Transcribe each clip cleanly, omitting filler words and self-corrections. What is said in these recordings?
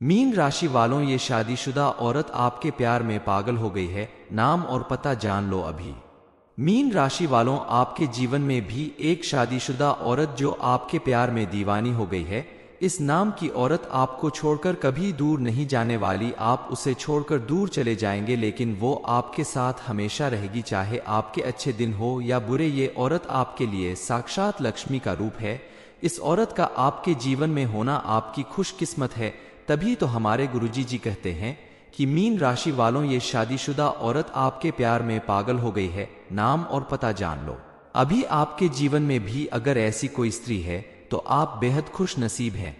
Mean राशि वालों, ये शादीशुदा औरत आपके प्यार में पागल हो गई है। नाम और पता जान लो अभी। मीन राशि वालों, आपके जीवन में भी एक शादीशुदा औरत जो आपके प्यार में दीवानी हो गई है। इस नाम की औरत आपको छोड़कर कभी दूर नहीं जाने वाली। आप उसे छोड़कर दूर चले जाएंगे लेकिन वो आपके साथ हमेशा रहेगी, चाहे आपके अच्छे दिन हो या बुरे। ये औरत आपके लिए साक्षात लक्ष्मी का रूप है। इस औरत का आपके जीवन में होना आपकी खुशकिस्मत है। तभी तो हमारे गुरुजी जी कहते हैं कि मीन राशि वालों, ये शादीशुदा औरत आपके प्यार में पागल हो गई है। नाम और पता जान लो अभी। आपके जीवन में भी अगर ऐसी कोई स्त्री है तो आप बेहद खुश नसीब हैं,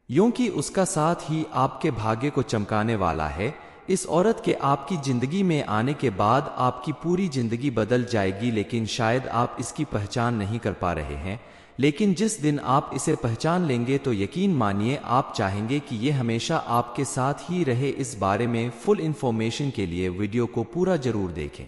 क्योंकि उसका साथ ही आपके भाग्य को चमकाने वाला है। इस औरत के आपकी जिंदगी में आने के बाद आपकी पूरी जिंदगी बदल जाएगी, लेकिन शायद आप इसकी पहचान नहीं कर पा रहे हैं। लेकिन जिस दिन आप इसे पहचान लेंगे तो यकीन मानिए आप चाहेंगे कि ये हमेशा आपके साथ ही रहे। इस बारे में फुल इंफॉर्मेशन के लिए वीडियो को पूरा जरूर देखें।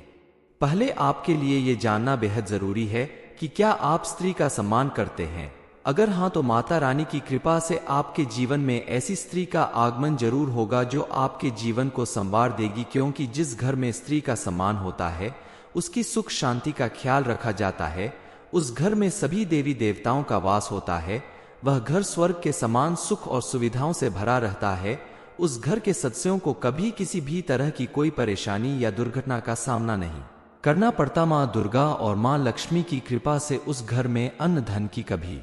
पहले आपके लिए ये जानना बेहद जरूरी है कि क्या आप स्त्री का सम्मान करते हैं। अगर हाँ तो माता रानी की कृपा से आपके जीवन में ऐसी स्त्री का आगमन जरूर होगा जो आपके जीवन को संवार देगी, क्योंकि जिस घर में स्त्री का सम्मान होता है उसकी सुख शांति का ख्याल रखा जाता है। उस घर में सभी देवी देवताओं का वास होता है। वह घर स्वर्ग के समान सुख और सुविधाओं से भरा रहता है। उस घर के सदस्यों को कभी किसी भी तरह की कोई परेशानी या दुर्घटना का सामना नहीं करना पड़ता। माँ दुर्गा और माँ लक्ष्मी की कृपा से उस घर में अन्न धन की कभी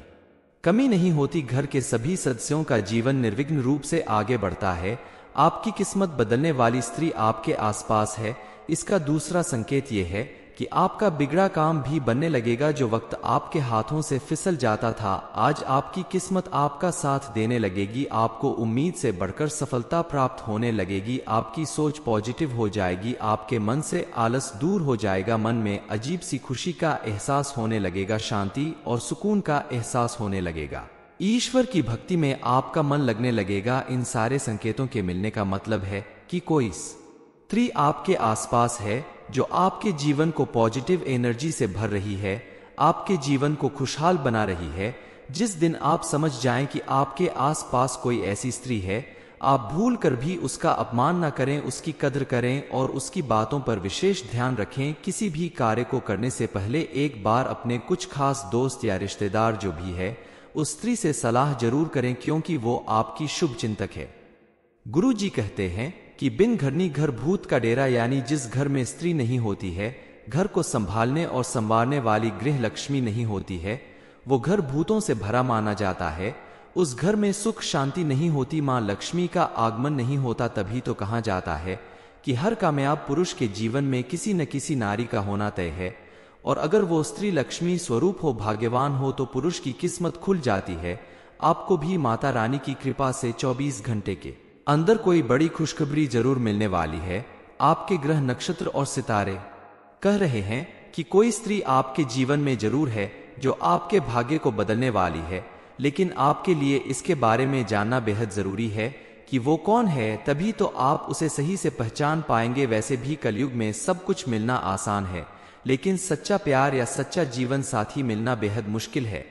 कमी नहीं होती। घर के सभी सदस्यों का जीवन निर्विघ्न रूप से आगे बढ़ता है। आपकी किस्मत बदलने वाली स्त्री आपके आसपास है। इसका दूसरा संकेत यह है कि आपका बिगड़ा काम भी बनने लगेगा। जो वक्त आपके हाथों से फिसल जाता था, आज आपकी किस्मत आपका साथ देने लगेगी। आपको उम्मीद से बढ़कर सफलता प्राप्त होने लगेगी। आपकी सोच पॉजिटिव हो जाएगी। आपके मन से आलस दूर हो जाएगा। मन में अजीब सी खुशी का एहसास होने लगेगा। शांति और सुकून का एहसास होने लगेगा। ईश्वर की भक्ति में आपका मन लगने लगेगा। इन सारे संकेतों के मिलने का मतलब है कि कोई स्त्री आपके आसपास है जो आपके जीवन को पॉजिटिव एनर्जी से भर रही है, आपके जीवन को खुशहाल बना रही है। जिस दिन आप समझ जाएं कि आपके आसपास कोई ऐसी स्त्री है, आप भूल कर भी उसका अपमान न करें, उसकी कद्र करें और उसकी बातों पर विशेष ध्यान रखें। किसी भी कार्य को करने से पहले एक बार अपने कुछ खास दोस्त या रिश्तेदार जो भी है उस स्त्री से सलाह जरूर करें, क्योंकि वो आपकी शुभ चिंतक है। गुरु जी कहते हैं कि बिन घरनी घर भूत का डेरा, यानी जिस घर में स्त्री नहीं होती है, घर को संभालने और संवारने वाली गृह लक्ष्मी नहीं होती है, वो घर भूतों से भरा माना जाता है। उस घर में सुख शांति नहीं होती, मां लक्ष्मी का आगमन नहीं होता। तभी तो कहा जाता है कि हर कामयाब पुरुष के जीवन में किसी न किसी नारी का होना तय है, और अगर वो स्त्री लक्ष्मी स्वरूप हो, भाग्यवान हो, तो पुरुष की किस्मत खुल जाती है। आपको भी माता रानी की कृपा से 24 घंटे के अंदर कोई बड़ी खुशखबरी जरूर मिलने वाली है। आपके ग्रह नक्षत्र और सितारे कह रहे हैं कि कोई स्त्री आपके जीवन में जरूर है जो आपके भाग्य को बदलने वाली है, लेकिन आपके लिए इसके बारे में जानना बेहद जरूरी है कि वो कौन है। तभी तो आप उसे सही से पहचान पाएंगे। वैसे भी कलयुग में सब कुछ मिलना आसान है, लेकिन सच्चा प्यार या सच्चा जीवन साथी मिलना बेहद मुश्किल है।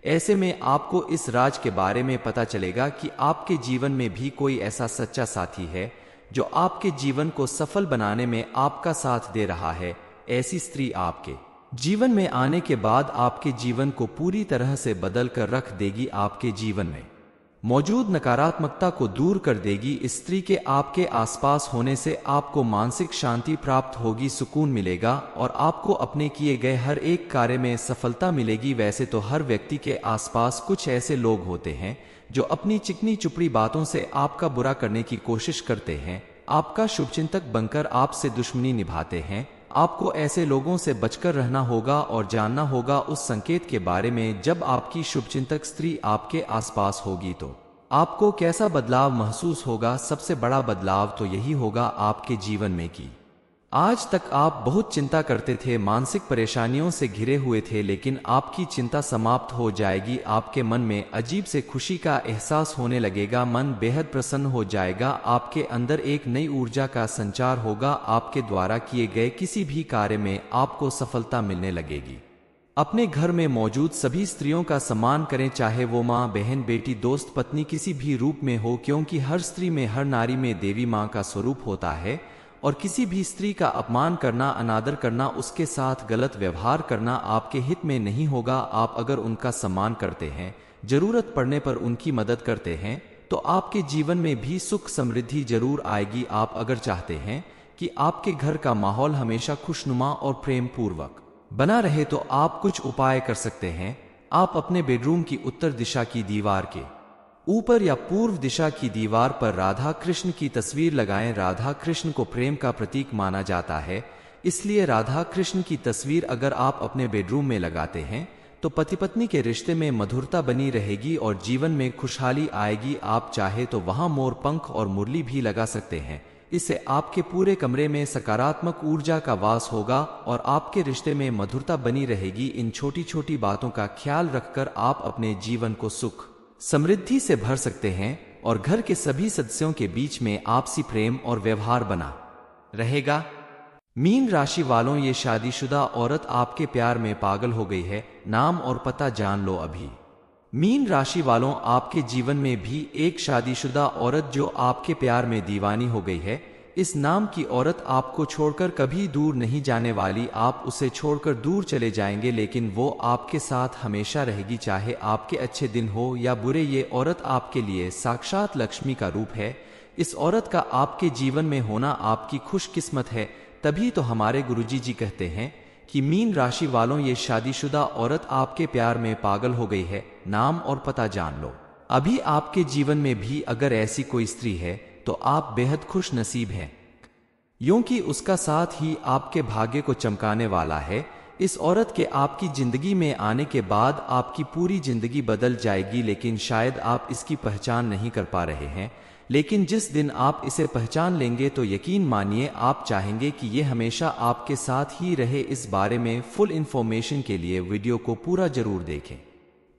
ऐसे में आपको इस राज के बारे में पता चलेगा कि आपके जीवन में भी कोई ऐसा सच्चा साथी है जो आपके जीवन को सफल बनाने में आपका साथ दे रहा है। ऐसी स्त्री आपके जीवन में आने के बाद आपके जीवन को पूरी तरह से बदल कर रख देगी। आपके जीवन में मौजूद नकारात्मकता को दूर कर देगी। इस स्त्री के आपके आसपास होने से आपको मानसिक शांति प्राप्त होगी, सुकून मिलेगा और आपको अपने किए गए हर एक कार्य में सफलता मिलेगी। वैसे तो हर व्यक्ति के आसपास कुछ ऐसे लोग होते हैं जो अपनी चिकनी चुपड़ी बातों से आपका बुरा करने की कोशिश करते हैं, आपका शुभचिंतक बनकर आपसे दुश्मनी निभाते हैं। आपको ऐसे लोगों से बचकर रहना होगा और जानना होगा उस संकेत के बारे में। जब आपकी शुभचिंतक स्त्री आपके आसपास होगी तो आपको कैसा बदलाव महसूस होगा। सबसे बड़ा बदलाव तो यही होगा आपके जीवन में कि आज तक आप बहुत चिंता करते थे, मानसिक परेशानियों से घिरे हुए थे, लेकिन आपकी चिंता समाप्त हो जाएगी। आपके मन में अजीब से खुशी का एहसास होने लगेगा, मन बेहद प्रसन्न हो जाएगा। आपके अंदर एक नई ऊर्जा का संचार होगा। आपके द्वारा किए गए किसी भी कार्य में आपको सफलता मिलने लगेगी। अपने घर में मौजूद सभी स्त्रियों का सम्मान करें, चाहे वो माँ, बहन, बेटी, दोस्त, पत्नी किसी भी रूप में हो, क्योंकि हर स्त्री में, हर नारी में देवी माँ का स्वरूप होता है और किसी भी स्त्री का अपमान करना, अनादर करना, उसके साथ गलत व्यवहार करना आपके हित में नहीं होगा। आप अगर उनका सम्मान करते हैं, जरूरत पड़ने पर उनकी मदद करते हैं, तो आपके जीवन में भी सुख समृद्धि जरूर आएगी। आप अगर चाहते हैं कि आपके घर का माहौल हमेशा खुशनुमा और प्रेम पूर्वक बना रहे तो आप कुछ उपाय कर सकते हैं। आप अपने बेडरूम की उत्तर दिशा की दीवार के ऊपर या पूर्व दिशा की दीवार पर राधा कृष्ण की तस्वीर लगाएं। राधा कृष्ण को प्रेम का प्रतीक माना जाता है, इसलिए राधा कृष्ण की तस्वीर अगर आप अपने बेडरूम में लगाते हैं तो पति पत्नी के रिश्ते में मधुरता बनी रहेगी और जीवन में खुशहाली आएगी। आप चाहे तो वहां मोर पंख और मुरली भी लगा सकते हैं। इससे आपके पूरे कमरे में सकारात्मक ऊर्जा का वास होगा और आपके रिश्ते में मधुरता बनी रहेगी। इन छोटी छोटी बातों का ख्याल रखकर आप अपने जीवन को सुख समृद्धि से भर सकते हैं और घर के सभी सदस्यों के बीच में आपसी प्रेम और व्यवहार बना रहेगा। मीन राशि वालों, ये शादीशुदा औरत आपके प्यार में पागल हो गई है। नाम और पता जान लो अभी। मीन राशि वालों, आपके जीवन में भी एक शादीशुदा औरत जो आपके प्यार में दीवानी हो गई है। इस नाम की औरत आपको छोड़कर कभी दूर नहीं जाने वाली। आप उसे छोड़कर दूर चले जाएंगे लेकिन वो आपके साथ हमेशा रहेगी, चाहे आपके अच्छे दिन हो या बुरे। ये औरत आपके लिए साक्षात लक्ष्मी का रूप है। इस औरत का आपके जीवन में होना आपकी खुशकिस्मत है। तभी तो हमारे गुरुजी जी कहते हैं कि मीन राशि वालों, ये शादीशुदा औरत आपके प्यार में पागल हो गई है। नाम और पता जान लो अभी। आपके जीवन में भी अगर ऐसी कोई स्त्री है तो आप बेहद खुश नसीब हैं, क्योंकि उसका साथ ही आपके भाग्य को चमकाने वाला है। इस औरत के आपकी जिंदगी में आने के बाद आपकी पूरी जिंदगी बदल जाएगी, लेकिन शायद आप इसकी पहचान नहीं कर पा रहे हैं। लेकिन जिस दिन आप इसे पहचान लेंगे तो यकीन मानिए आप चाहेंगे कि ये हमेशा आपके साथ ही रहे। इस बारे में फुल इंफॉर्मेशन के लिए वीडियो को पूरा जरूर देखें।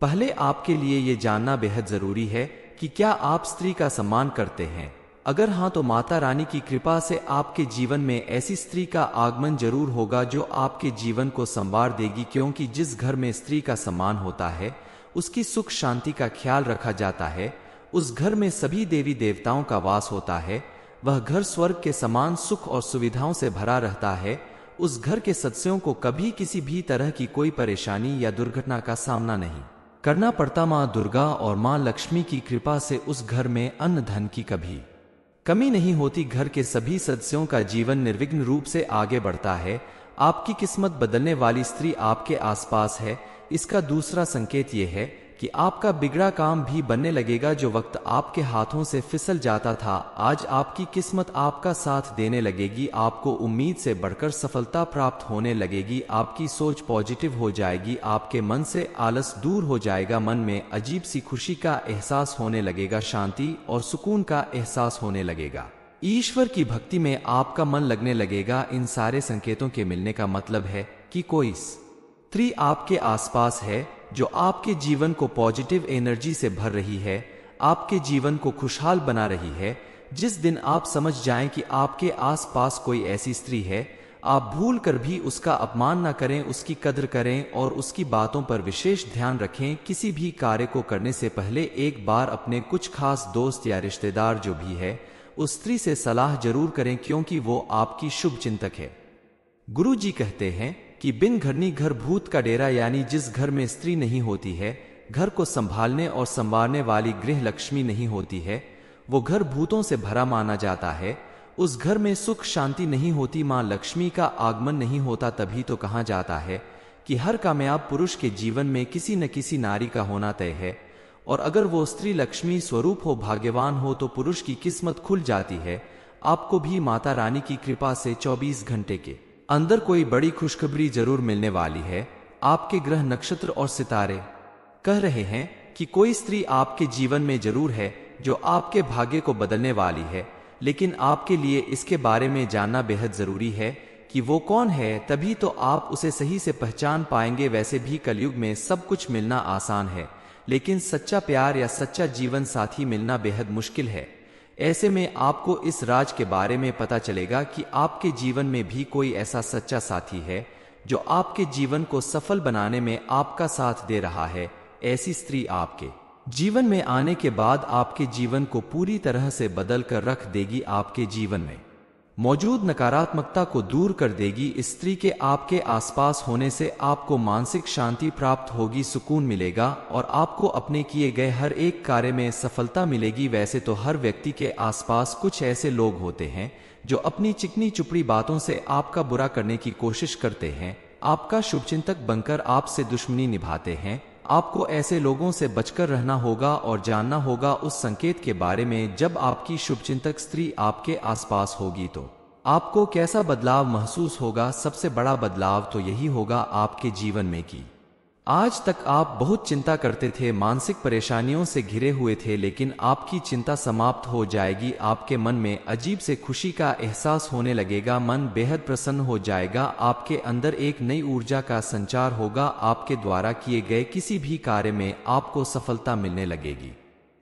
पहले आपके लिए ये जानना बेहद जरूरी है कि क्या आप स्त्री का सम्मान करते हैं। अगर हाँ तो माता रानी की कृपा से आपके जीवन में ऐसी स्त्री का आगमन जरूर होगा जो आपके जीवन को संवार देगी, क्योंकि जिस घर में स्त्री का सम्मान होता है उसकी सुख शांति का ख्याल रखा जाता है। उस घर में सभी देवी देवताओं का वास होता है। वह घर स्वर्ग के समान सुख और सुविधाओं से भरा रहता है। उस घर के सदस्यों को कभी किसी भी तरह की कोई परेशानी या दुर्घटना का सामना नहीं करना पड़ता। माँ दुर्गा और माँ लक्ष्मी की कृपा से उस घर में अन्न धन की कभी कमी नहीं होती। घर के सभी सदस्यों का जीवन निर्विघ्न रूप से आगे बढ़ता है। आपकी किस्मत बदलने वाली स्त्री आपके आसपास है। इसका दूसरा संकेत यह है कि आपका बिगड़ा काम भी बनने लगेगा। जो वक्त आपके हाथों से फिसल जाता था, आज आपकी किस्मत आपका साथ देने लगेगी। आपको उम्मीद से बढ़कर सफलता प्राप्त होने लगेगी। आपकी सोच पॉजिटिव हो जाएगी। आपके मन से आलस दूर हो जाएगा। मन में अजीब सी खुशी का एहसास होने लगेगा। शांति और सुकून का एहसास होने लगेगा। ईश्वर की भक्ति में आपका मन लगने लगेगा। इन सारे संकेतों के मिलने का मतलब है कि कोई स्त्री आपके आसपास है जो आपके जीवन को पॉजिटिव एनर्जी से भर रही है, आपके जीवन को खुशहाल बना रही है। जिस दिन आप समझ जाएं कि आपके आसपास कोई ऐसी स्त्री है, आप भूल कर भी उसका अपमान न करें, उसकी कद्र करें और उसकी बातों पर विशेष ध्यान रखें। किसी भी कार्य को करने से पहले एक बार अपने कुछ खास दोस्त या रिश्तेदार जो भी है उस स्त्री से सलाह जरूर करें, क्योंकि वो आपकी शुभ चिंतक है। गुरु जी कहते हैं कि बिन घरनी घर भूत का डेरा, यानी जिस घर में स्त्री नहीं होती है, घर को संभालने और संवारने वाली गृह लक्ष्मी नहीं होती है, वो घर भूतों से भरा माना जाता है। उस घर में सुख शांति नहीं होती, मां लक्ष्मी का आगमन नहीं होता। तभी तो कहा जाता है कि हर कामयाब पुरुष के जीवन में किसी न किसी नारी का होना तय है, और अगर वो स्त्री लक्ष्मी स्वरूप हो, भाग्यवान हो, तो पुरुष की किस्मत खुल जाती है। आपको भी माता रानी की कृपा से 24 घंटे के अंदर कोई बड़ी खुशखबरी जरूर मिलने वाली है। आपके ग्रह नक्षत्र और सितारे कह रहे हैं कि कोई स्त्री आपके जीवन में जरूर है जो आपके भाग्य को बदलने वाली है, लेकिन आपके लिए इसके बारे में जानना बेहद जरूरी है कि वो कौन है, तभी तो आप उसे सही से पहचान पाएंगे। वैसे भी कलयुग में सब कुछ मिलना आसान है, लेकिन सच्चा प्यार या सच्चा जीवन साथी मिलना बेहद मुश्किल है। ऐसे में आपको इस राज के बारे में पता चलेगा कि आपके जीवन में भी कोई ऐसा सच्चा साथी है जो आपके जीवन को सफल बनाने में आपका साथ दे रहा है। ऐसी स्त्री आपके जीवन में आने के बाद आपके जीवन को पूरी तरह से बदल कर रख देगी। आपके जीवन में मौजूद नकारात्मकता को दूर कर देगी। इस स्त्री के आपके आसपास होने से आपको मानसिक शांति प्राप्त होगी, सुकून मिलेगा और आपको अपने किए गए हर एक कार्य में सफलता मिलेगी। वैसे तो हर व्यक्ति के आसपास कुछ ऐसे लोग होते हैं जो अपनी चिकनी चुपड़ी बातों से आपका बुरा करने की कोशिश करते हैं, आपका शुभचिंतक बनकर आपसे दुश्मनी निभाते हैं। आपको ऐसे लोगों से बचकर रहना होगा और जानना होगा उस संकेत के बारे में। जब आपकी शुभचिंतक स्त्री आपके आसपास होगी तो आपको कैसा बदलाव महसूस होगा। सबसे बड़ा बदलाव तो यही होगा आपके जीवन में कि आज तक आप बहुत चिंता करते थे, मानसिक परेशानियों से घिरे हुए थे, लेकिन आपकी चिंता समाप्त हो जाएगी। आपके मन में अजीब से खुशी का एहसास होने लगेगा, मन बेहद प्रसन्न हो जाएगा। आपके अंदर एक नई ऊर्जा का संचार होगा। आपके द्वारा किए गए किसी भी कार्य में आपको सफलता मिलने लगेगी।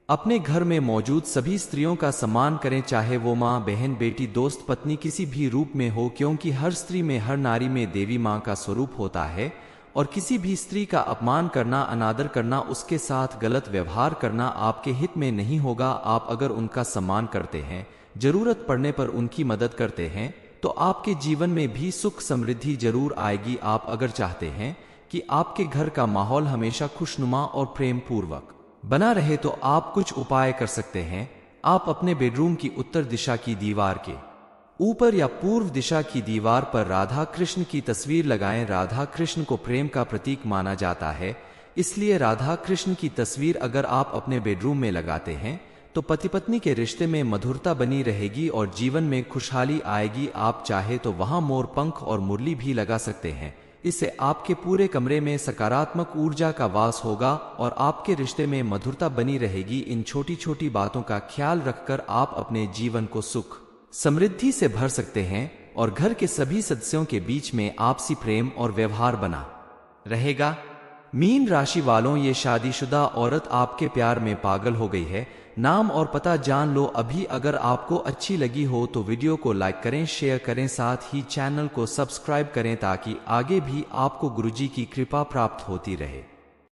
अपने घर में मौजूद सभी स्त्रियों का सम्मान करें, चाहे वो माँ, बहन, बेटी, दोस्त, पत्नी किसी भी रूप में हो, क्योंकि हर स्त्री में, हर नारी में देवी माँ का स्वरूप होता है और किसी भी स्त्री का अपमान करना, अनादर करना, उसके साथ गलत व्यवहार करना आपके हित में नहीं होगा। आप अगर उनका सम्मान करते हैं, जरूरत पड़ने पर उनकी मदद करते हैं, तो आपके जीवन में भी सुख समृद्धि जरूर आएगी। आप अगर चाहते हैं कि आपके घर का माहौल हमेशा खुशनुमा और प्रेम पूर्वक बना रहे तो आप कुछ उपाय कर सकते हैं। आप अपने बेडरूम की उत्तर दिशा की दीवार के ऊपर या पूर्व दिशा की दीवार पर राधा कृष्ण की तस्वीर लगाएं। राधा कृष्ण को प्रेम का प्रतीक माना जाता है, इसलिए राधा कृष्ण की तस्वीर अगर आप अपने बेडरूम में लगाते हैं तो पति पत्नी के रिश्ते में मधुरता बनी रहेगी और जीवन में खुशहाली आएगी। आप चाहे तो वहां मोर पंख और मुरली भी लगा सकते हैं। इससे आपके पूरे कमरे में सकारात्मक ऊर्जा का वास होगा और आपके रिश्ते में मधुरता बनी रहेगी। इन छोटी छोटी बातों का ख्याल रखकर आप अपने जीवन को सुख समृद्धि से भर सकते हैं और घर के सभी सदस्यों के बीच में आपसी प्रेम और व्यवहार बना रहेगा। मीन राशि वालों, ये शादीशुदा औरत आपके प्यार में पागल हो गई है। नाम और पता जान लो अभी। अगर आपको अच्छी लगी हो तो वीडियो को लाइक करें, शेयर करें, साथ ही चैनल को सब्सक्राइब करें ताकि आगे भी आपको गुरुजी की कृपा प्राप्त होती रहे।